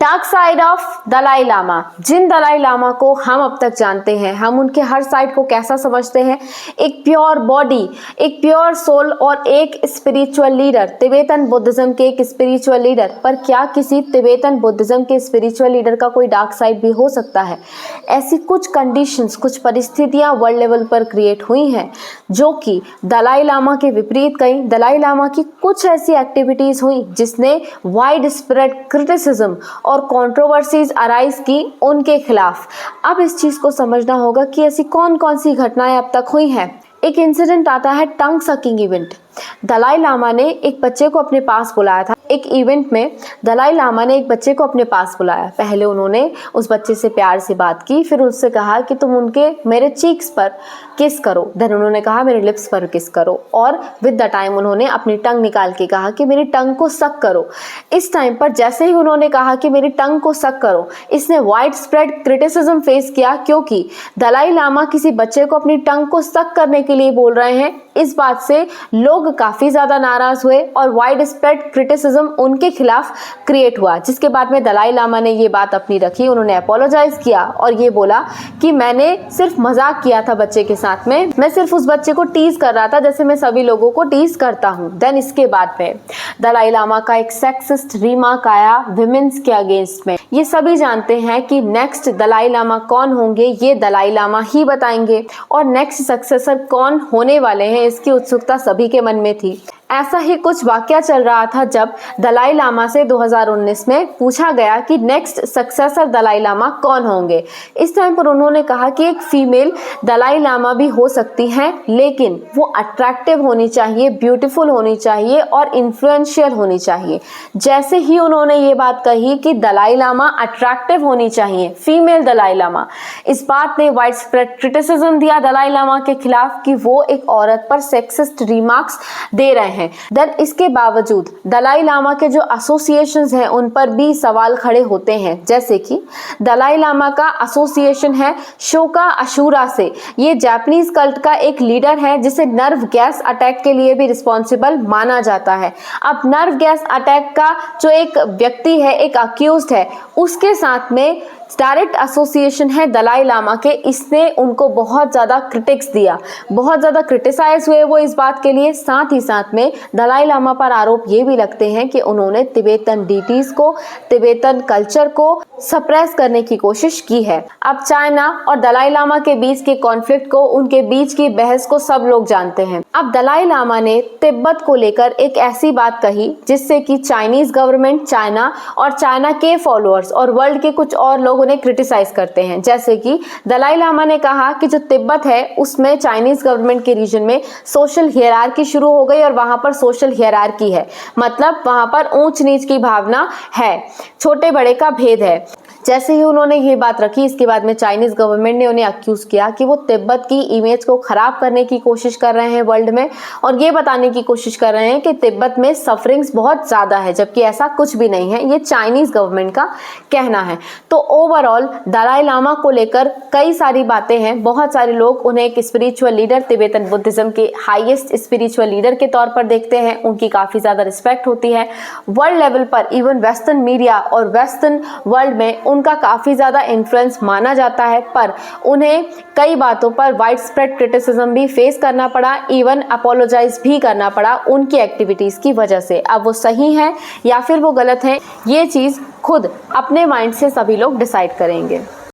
Dark side of Dalai Lama. जिन दलाई लामा को हम अब तक जानते हैं, हम उनके हर साइड को कैसा समझते हैं, एक प्योर बॉडी, एक प्योर सोल और एक स्पिरिचुअल लीडर, तिब्बतन बुद्धिज्म के एक स्पिरिचुअल लीडर। पर क्या किसी तिब्बतन बुद्धिज्म के स्पिरिचुअल लीडर का कोई डार्क साइड भी हो सकता है? ऐसी कुछ कंडीशंस, कुछ परिस्थितियां वर्ल्ड लेवल पर क्रिएट हुई हैं जो कि दलाई लामा के विपरीत गई। दलाई लामा की कुछ ऐसी एक्टिविटीज हुई जिसने वाइड स्प्रेड क्रिटिसिज्म और कंट्रोवर्सीज अराइज की उनके खिलाफ। अब इस चीज को समझना होगा कि ऐसी कौन कौन सी घटनाएं अब तक हुई हैं। एक इंसिडेंट आता है टंग सकिंग इवेंट। दलाई लामा ने एक बच्चे को अपने पास बुलाया था। एक इवेंट में दलाई लामा ने एक बच्चे को अपने पास बुलाया। पहले उन्होंने उस बच्चे से प्यार से बात की, फिर उससे कहा कि तुम उनके मेरे चीक्स पर किस करो। देन उन्होंने कहा मेरे लिप्स पर किस करो, और विद द टाइम उन्होंने अपनी टंग निकाल के कहा कि मेरी टंग को सक करो। इस टाइम पर जैसे ही उन्होंने कहा कि मेरी टंग को सक करो, इसने वाइड स्प्रेड क्रिटिसिज्म फेस किया, क्योंकि दलाई लामा किसी बच्चे को अपनी टंग को सक करने के लिए बोल रहे हैं। इस बात से लोग काफी ज्यादा नाराज हुए और वाइड स्प्रेड क्रिटिसिज्म उनके खिलाफ क्रिएट हुआ, जिसके बाद में दलाई लामा ने ये बात अपनी रखी। उन्होंने अपोलोजाइज किया और ये बोला कि मैंने सिर्फ मजाक किया था बच्चे के साथ में, मैं सिर्फ उस बच्चे को टीज कर रहा था जैसे मैं सभी लोगों को टीज करता हूँ। देन इसके बाद में दलाई लामा का एक सेक्सिस्ट रिमार्क आया विमेंस के अगेंस्ट में। ये सभी जानते हैं कि नेक्स्ट दलाई लामा कौन होंगे, ये दलाई लामा ही बताएंगे, और नेक्स्ट सक्सेसर कौन होने वाले हैं इसकी उत्सुकता सभी के मन में थी। ऐसा ही कुछ वाकया चल रहा था जब दलाई लामा से 2019 में पूछा गया कि नेक्स्ट सक्सेसर दलाई लामा कौन होंगे। इस टाइम पर उन्होंने कहा कि एक फीमेल दलाई लामा भी हो सकती हैं, लेकिन वो अट्रैक्टिव होनी चाहिए, ब्यूटीफुल होनी चाहिए और इन्फ्लुएंशियल होनी चाहिए। जैसे ही उन्होंने ये बात कही कि दलाई लामा अट्रैक्टिव होनी चाहिए, फीमेल दलाई लामा, इस बात ने वाइड स्प्रेड क्रिटिसिज्म दिया दलाई लामा के खिलाफ कि वो एक औरत पर सेक्सिस्ट रिमार्क्स दे रहे हैं। देन इसके बावजूद दलाई लामा के जो एसोसिएशंस हैं उन पर भी सवाल खड़े होते हैं। जैसे कि दलाई लामा का एसोसिएशन है शोका अशुरा से। ये जापानीज कल्ट का एक लीडर है जिसे नर्व गैस अटैक के लिए भी रिस्पॉन्सिबल माना जाता है। अब नर्व गैस अटैक का जो एक व्यक्ति है, एक अक्यूज्ड है, उसके साथ में डायरेक्ट एसोसिएशन है दलाई लामा के। इसने उनको बहुत ज़्यादा क्रिटिक्स दिया, बहुत ज़्यादा क्रिटिसाइज हुए वो इस बात के लिए। साथ ही साथ में दलाई लामा पर आरोप ये भी लगते हैं कि उन्होंने तिब्बतन डीटीज को, तिब्बतन कल्चर को सप्रेस करने की कोशिश की है। अब चाइना और दलाई लामा के बीच के कॉन्फ्लिक्ट को, उनके बीच की बहस को सब लोग जानते हैं। अब दलाई लामा ने तिब्बत को लेकर एक ऐसी बात कही जिससे कि चाइनीज गवर्नमेंट, चाइना और चाइना के फॉलोअर्स और वर्ल्ड के कुछ और लोग उन्हें क्रिटिसाइज करते हैं। जैसे कि दलाई लामा ने कहा कि जो तिब्बत है उसमें चाइनीज गवर्नमेंट के रीजन में सोशल हियरार्की शुरू हो गई और वहां पर सोशल हियरार्की है, मतलब वहां पर ऊंच नीच की भावना है, छोटे बड़े का भेद है। जैसे ही उन्होंने ये बात रखी, इसके बाद में चाइनीज गवर्नमेंट ने उन्हें अक्यूज किया कि वो तिब्बत की इमेज को खराब करने की कोशिश कर रहे हैं वर्ल्ड में, और ये बताने की कोशिश कर रहे हैं कि तिब्बत में सफरिंग्स बहुत ज्यादा है, जबकि ऐसा कुछ भी नहीं है। ये चाइनीज गवर्नमेंट का कहना है। तो ओवरऑल दलाई लामा को लेकर कई सारी बातें हैं। बहुत सारे लोग उन्हें एक स्पिरिचुअल लीडर, तिब्बतन बुद्धिज्म के हाईएस्ट स्पिरिचुअल लीडर के तौर पर देखते हैं। उनकी काफी ज्यादा रिस्पेक्ट होती है वर्ल्ड लेवल पर। इवन वेस्टर्न मीडिया और वेस्टर्न वर्ल्ड में उनका काफी ज्यादा इन्फ्लुएंस माना जाता है, पर उन्हें कई बातों पर वाइड स्प्रेड क्रिटिसिज्म भी फेस करना पड़ा, इवन अपोलोजाइज भी करना पड़ा उनकी एक्टिविटीज की वजह से। अब वो सही है या फिर वो गलत है, ये चीज खुद अपने माइंड से सभी लोग डिसाइड करेंगे।